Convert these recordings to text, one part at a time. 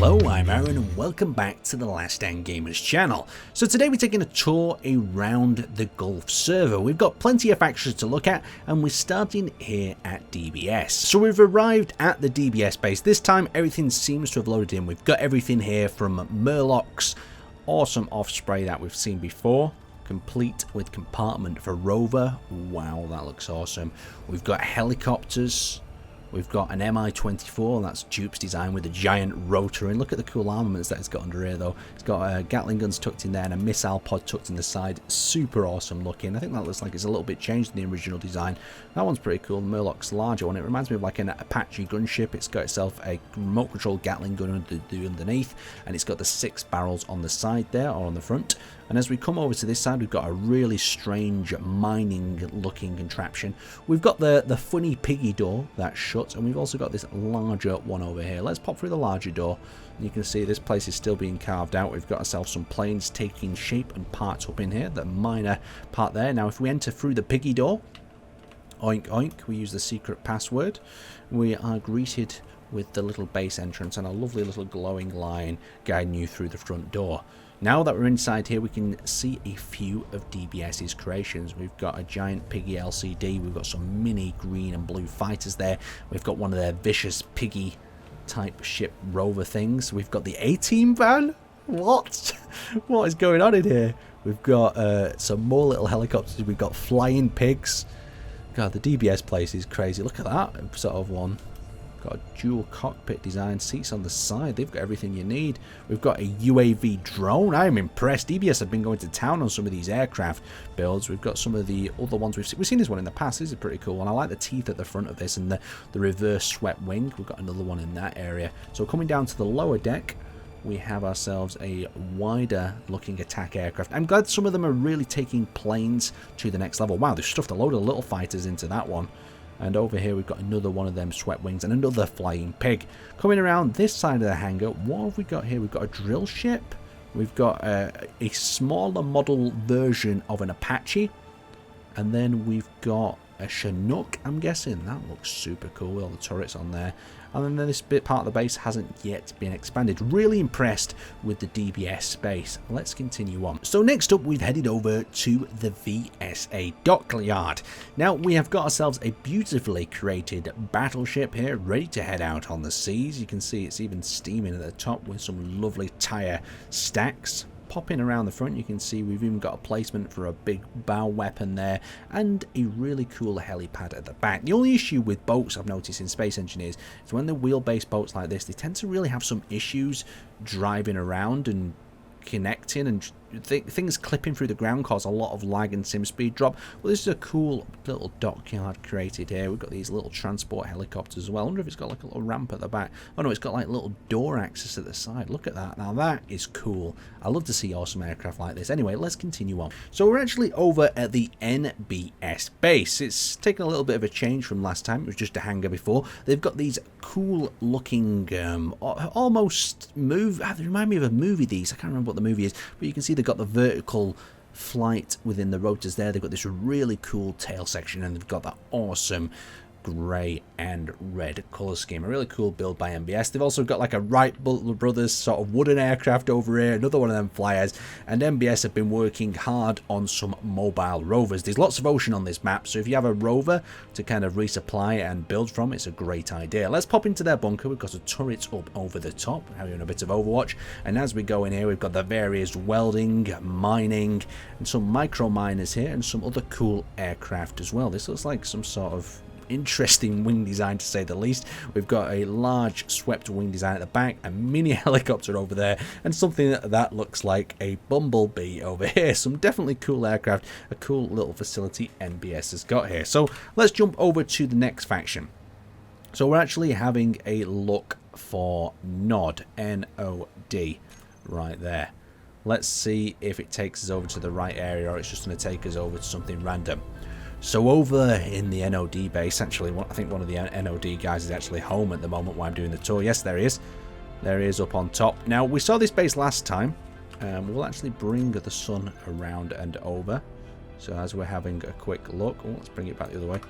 Hello, I'm Aaron and welcome back to the Laststandgamers channel. So today we're taking a tour around the Gulf server. We've got plenty of factions to look at and we're starting here at DBS. So we've arrived at the DBS base. This time everything seems to have loaded in. We've got everything here from Murloc's awesome off spray that we've seen before, complete with compartment for rover. Wow, that looks awesome. We've got helicopters. We've got an Mi-24, that's Dupe's design with a giant rotor. And look at the cool armaments that it's got under here, though. It's got Gatling guns tucked in there and a missile pod tucked in the side. Super awesome looking. I think that looks like it's a little bit changed in the original design. That one's pretty cool. The Murloc's larger one. It reminds me of like an Apache gunship. It's got itself a remote control Gatling gun underneath, and it's got the 6 barrels on the side there, or on the front. And as we come over to this side, we've got a really strange mining looking contraption. We've got the funny piggy door that shuts, and we've also got this larger one over here. Let's pop through the larger door. You can see this place is still being carved out. We've got ourselves some planes taking shape and parts up in here. The minor part there. Now if we enter through the piggy door, oink oink, we use the secret password. We are greeted with the little base entrance and a lovely little glowing line guiding you through the front door. Now that we're inside here, we can see a few of DBS's creations. We've got a giant piggy LCD. We've got some mini green and blue fighters there. We've got one of their vicious piggy type ship rover things. We've got the A-Team van. What? What is going on in here? We've got some more little helicopters. We've got flying pigs. God, the DBS place is crazy. Look at that sort of one. Got a dual cockpit design, seats on the side. They've got everything you need. We've got a UAV drone. I'm impressed. DBS have been going to town on some of these aircraft builds. We've got some of the other ones we've seen this one in the past. This is pretty cool one. I like the teeth at the front of this and the reverse swept wing. We've got another one in that area. So coming down to the lower deck, we have ourselves a wider looking attack aircraft. I'm glad some of them are really taking planes to the next level. Wow, they've stuffed a load of little fighters into that one. And over here we've got another one of them swept wings and another flying pig. Coming around this side of the hangar, what have we got here? We've got a drill ship. We've got a smaller model version of an Apache. And then we've got a Chinook, I'm guessing. That looks super cool with all the turrets on there. And then this bit part of the base hasn't yet been expanded. Really impressed with the DBS space. Let's continue on. So next up, we've headed over to the VSA dockyard. Now we have got ourselves a beautifully created battleship here, ready to head out on the seas. You can see it's even steaming at the top with some lovely tire stacks. Popping around the front, you can see we've even got a placement for a big bow weapon there and a really cool helipad at the back. The only issue with boats I've noticed in Space Engineers is when they're wheelbase boats like this, they tend to really have some issues driving around and connecting, and things clipping through the ground cause a lot of lag and sim speed drop. Well, this is a cool little dockyard created here. We've got these little transport helicopters as well. I wonder if it's got like a little ramp at the back. Oh no, it's got like little door access at the side. Look at that. Now that is cool. I love to see awesome aircraft like this. Anyway, let's continue on. So we're actually over at the NBS base. It's taken a little bit of a change from last time. It was just a hangar before. They've got these cool looking almost they remind me of a movie, these. I can't remember what the movie is, but you can see they've got the vertical flight within the rotors there. They've got this really cool tail section and they've got that awesome grey and red colour scheme. A really cool build by NBS. They've also got like a Wright brothers sort of wooden aircraft over here, another one of them flyers, and NBS have been working hard on some mobile rovers. There's lots of ocean on this map, so if you have a rover to kind of resupply and build from, it's a great idea. Let's pop into their bunker. We've got a turret up over the top, having a bit of Overwatch, and as we go in here, we've got the various welding, mining, and some micro miners here, and some other cool aircraft as well. This looks like some sort of interesting wing design, to say the least. We've got a large swept wing design at the back, a mini helicopter over there, and something that looks like a bumblebee over here. Some definitely cool aircraft, a cool little facility NBS has got here. So let's jump over to the next faction. So we're actually having a look for NOD, N-O-D, right there. Let's see if it takes us over to the right area or it's just going to take us over to something random. So over in the NOD base, actually, I think one of the NOD guys is actually home at the moment while I'm doing the tour. Yes, there he is. There he is up on top. Now, we saw this base last time. We'll actually bring the sun around and over. So as we're having a quick look, let's bring it back the other way.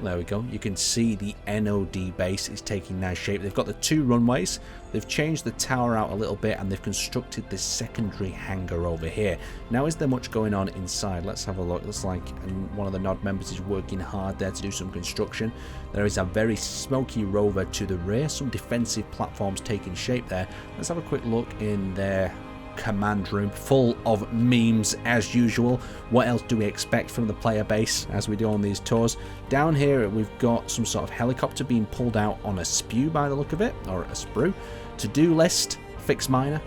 There we go. You can see the NOD base is taking nice shape. They've got the 2 runways. They've changed the tower out a little bit, and they've constructed this secondary hangar over here. Now, is there much going on inside? Let's have a look. Looks like one of the NOD members is working hard there to do some construction. There is a very smoky rover to the rear. Some defensive platforms taking shape there. Let's have a quick look in their command room, full of memes as usual. What else do we expect from the player base as we do on these tours? Down here we've got some sort of helicopter being pulled out on a spew by the look of it, or a sprue. To-do list, fix miner.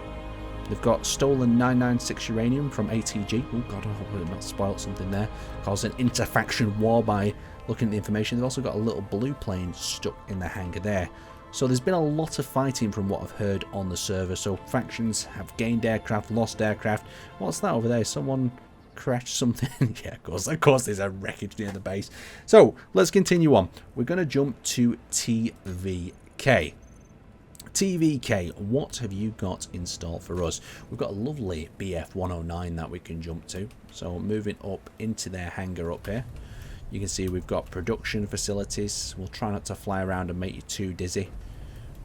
They've got stolen 996 uranium from ATG. Oh god, I hope I've not spoiled something there. Caused an inter-faction war by looking at the information. They've also got a little blue plane stuck in the hangar there. So there's been a lot of fighting from what I've heard on the server. So factions have gained aircraft, lost aircraft. What's that over there? Someone crashed something? Yeah, of course there's a wreckage near the base. So let's continue on. We're going to jump to TVK. TVK, what have you got installed for us? We've got a lovely BF-109 that we can jump to. So moving up into their hangar up here. You can see we've got production facilities. We'll try not to fly around and make you too dizzy.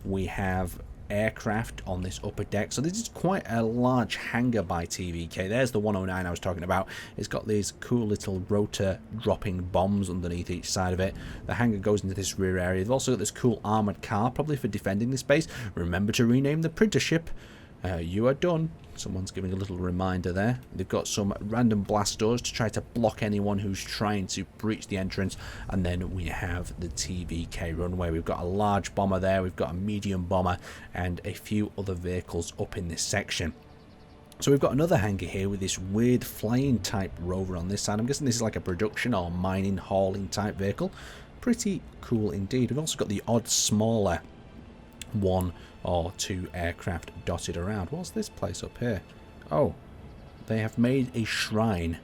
We have aircraft on this upper deck. So this is quite a large hangar by TVK. There's the 109 I was talking about. It's got these cool little rotor dropping bombs underneath each side of it. The hangar goes into this rear area. They've also got this cool armoured car, probably for defending this base. Remember to rename the printer ship. You are done. Someone's giving a little reminder there. They've got some random blast doors to try to block anyone who's trying to breach the entrance. And then we have the TVK runway. We've got a large bomber there. We've got a medium bomber and a few other vehicles up in this section. So we've got another hangar here with this weird flying type rover on this side. I'm guessing this is like a production or mining hauling type vehicle. Pretty cool indeed. We've also got the odd smaller 1 or 2 aircraft dotted around. What's this place up here? Oh, they have made a shrine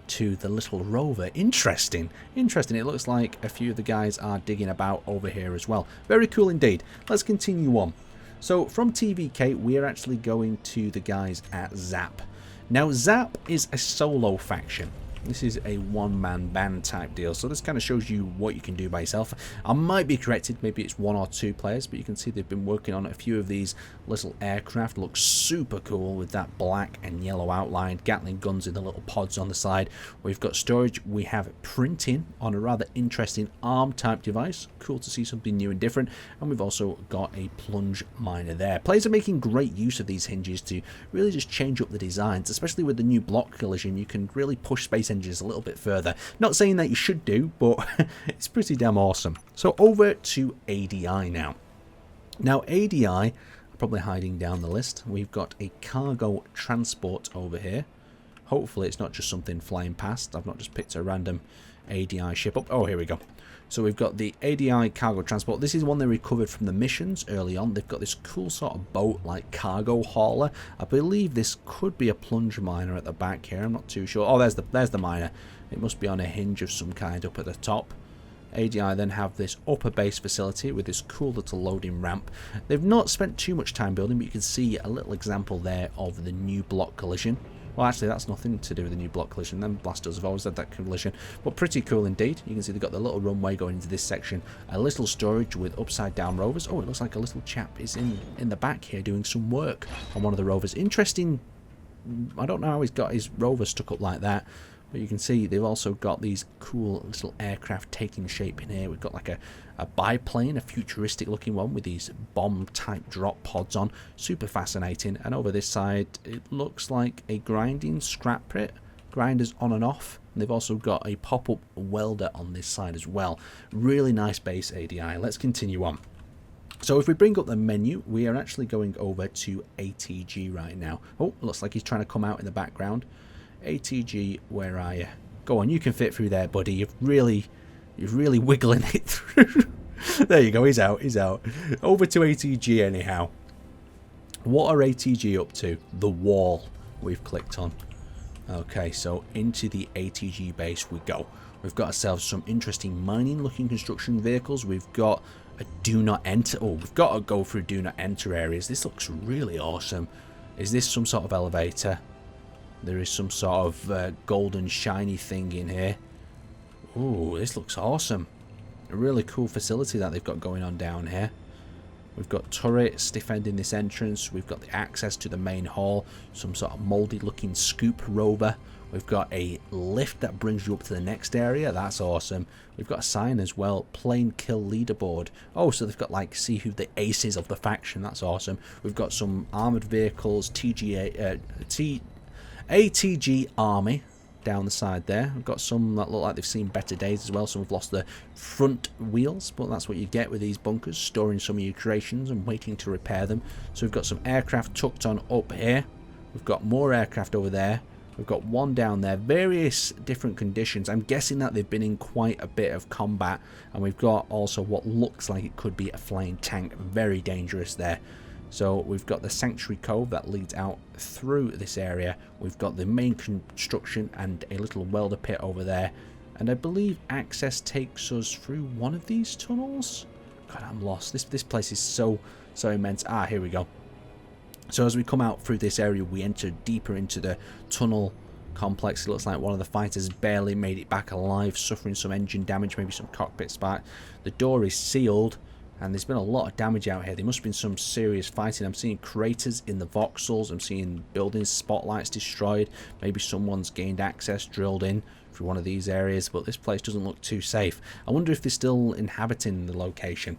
to the little rover. Interesting. Interesting. It looks like a few of the guys are digging about over here as well. Very cool indeed. Let's continue on. So from TVK, we're actually going to the guys at Zap. Now, Zap is a solo faction. This is a one-man band type deal, so this kind of shows you what you can do by yourself. I might be corrected, maybe it's 1 or 2 players, but you can see they've been working on a few of these little aircraft. Looks super cool with that black and yellow outline, Gatling guns in the little pods on the side. We've got storage, we have printing on a rather interesting ARM type device. Cool to see something new and different. And we've also got a plunge miner there. Players are making great use of these hinges to really just change up the designs, especially with the new block collision. You can really push space engines a little bit further. Not saying that you should do, but it's pretty damn awesome. So over to ADI now. Now ADI, probably hiding down the list, we've got a cargo transport over here. Hopefully it's not just something flying past. I've not just picked a random ADI ship up. Oh, here we go. So we've got the ADI cargo transport. This is one they recovered from the missions early on. They've got this cool sort of boat like cargo hauler. I believe this could be a plunge miner at the back here. I'm not too sure. Oh, there's the miner. It must be on a hinge of some kind up at the top. ADI then have this upper base facility with this cool little loading ramp. They've not spent too much time building, but you can see a little example there of the new block collision. Well, actually, that's nothing to do with the new block collision. Them blasters have always had that collision. But pretty cool indeed. You can see they've got the little runway going into this section. A little storage with upside-down rovers. Oh, it looks like a little chap is in the back here doing some work on one of the rovers. Interesting. I don't know how he's got his rover stuck up like that. But you can see they've also got these cool little aircraft taking shape in here. We've got like a biplane, a futuristic looking one with these bomb type drop pods on. Super fascinating. And over this side it looks like a grinding scrap pit. Grinders on and off. And they've also got a pop-up welder on this side as well. Really nice base ADI. Let's continue on. So if we bring up the menu, we are actually going over to ATG right now. Oh, looks like he's trying to come out in the background. ATG, where are you? Go on, you can fit through there, buddy. You're really wiggling it through. There you go, he's out, he's out. Over to ATG anyhow. What are ATG up to? The wall we've clicked on. Okay, so into the ATG base we go. We've got ourselves some interesting mining looking construction vehicles. We've got a do not enter. Oh, we've got to go through do not enter areas. This looks really awesome. Is this some sort of elevator? There is some sort of golden shiny thing in here. Ooh, this looks awesome. A really cool facility that they've got going on down here. We've got turrets defending this entrance. We've got the access to the main hall. Some sort of mouldy looking scoop rover. We've got a lift that brings you up to the next area. That's awesome. We've got a sign as well. Plane kill leaderboard. Oh, so they've got like, see who the aces of the faction. That's awesome. We've got some armored vehicles. ATG army down the side there. We've got some that look like they've seen better days as well. Some have lost the front wheels, but that's what you get with these bunkers, storing some of your creations and waiting to repair them. So we've got some aircraft tucked on up here. We've got more aircraft over there. We've got one down there. Various different conditions. I'm guessing that they've been in quite a bit of combat. And we've got also what looks like it could be a flying tank. Very dangerous there. So we've got the Sanctuary Cove that leads out through this area. We've got the main construction and a little welder pit over there. And I believe access takes us through one of these tunnels. God, I'm lost. This place is so immense. Ah, here we go. So as we come out through this area, we enter deeper into the tunnel complex. It looks like one of the fighters barely made it back alive, suffering some engine damage, maybe some cockpit spark. The door is sealed. And there's been a lot of damage out here. There must have been some serious fighting. I'm seeing craters in the voxels. I'm seeing buildings, spotlights destroyed. Maybe someone's gained access, drilled in through one of these areas. But this place doesn't look too safe. I wonder if they're still inhabiting the location.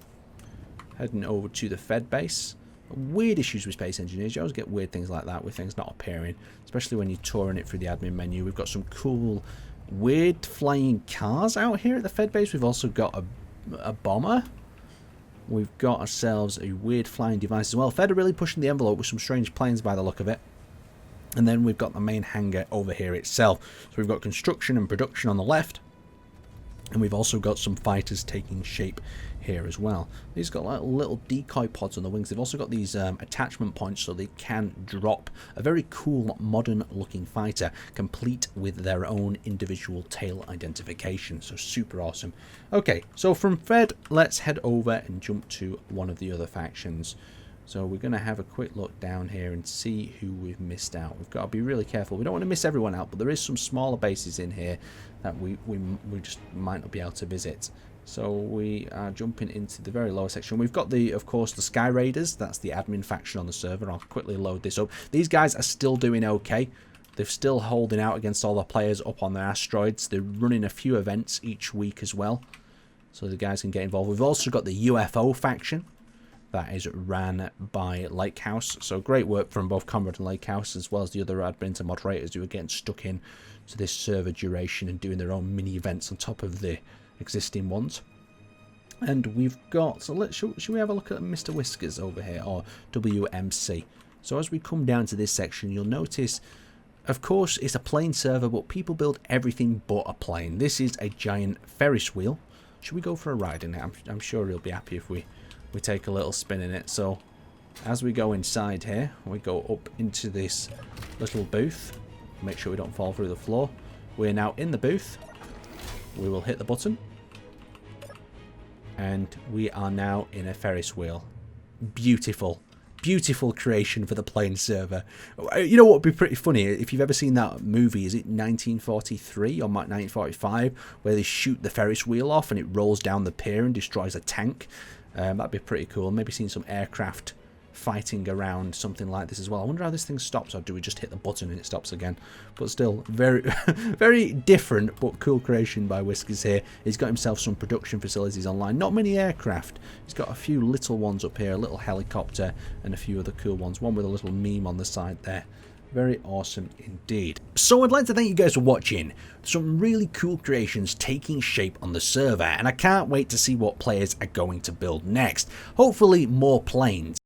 Heading over to the Fed base. Weird issues with Space Engineers. You always get weird things like that with things not appearing. Especially when you're touring it through the admin menu. We've got some cool, weird flying cars out here at the Fed base. We've also got a bomber. We've got ourselves a weird flying device as well. Fed are really pushing the envelope with some strange planes by the look of it. And then we've got the main hangar over here itself. So we've got construction and production on the left. And we've also got some fighters taking shape here as well. These got like little decoy pods on the wings. They've also got these attachment points so they can drop a very cool modern looking fighter, complete with their own individual tail identification. So super awesome. Okay, so from Fed, let's head over and jump to one of the other factions. So we're going to have a quick look down here and see who we've missed out. We've got to be really careful. We don't want to miss everyone out, but there is some smaller bases in here that we just might not be able to visit. So we are jumping into the very lower section. We've got of course, the Sky Raiders. That's the admin faction on the server. I'll quickly load this up. These guys are still doing okay. They're still holding out against all the players up on their asteroids. They're running a few events each week as well, so the guys can get involved. We've also got the UFO faction that is ran by Lakehouse. So great work from both Conrad and Lakehouse, as well as the other admins and moderators who are getting stuck in to this server duration and doing their own mini events on top of the existing ones. And we've got, so should we have a look at Mr. Whiskers over here, or WMC. So as we come down to this section, you'll notice, of course, it's a plane server, but people build everything but a plane. This is a giant Ferris wheel. Should we go for a ride in it? I'm sure he'll be happy if we take a little spin in it. So as we go inside here, we go up into this little booth. Make sure we don't fall through the floor. We're now in the booth. We will hit the button. And we are now in a Ferris wheel. Beautiful. Beautiful creation for the plane server. You know what would be pretty funny? If you've ever seen that movie, is it 1943 or 1945? Where they shoot the Ferris wheel off and it rolls down the pier and destroys a tank. That'd be pretty cool. Maybe seeing some aircraft fighting around something like this as well. I wonder how this thing stops, or do we just hit the button and it stops again? But still, very very different but cool creation by Whiskers here. He's got himself some production facilities online. Not many aircraft. He's got a few little ones up here, a little helicopter and a few other cool ones. One with a little meme on the side there. Very awesome indeed. So I'd like to thank you guys for watching. Some really cool creations taking shape on the server, and I can't wait to see what players are going to build next. Hopefully more planes.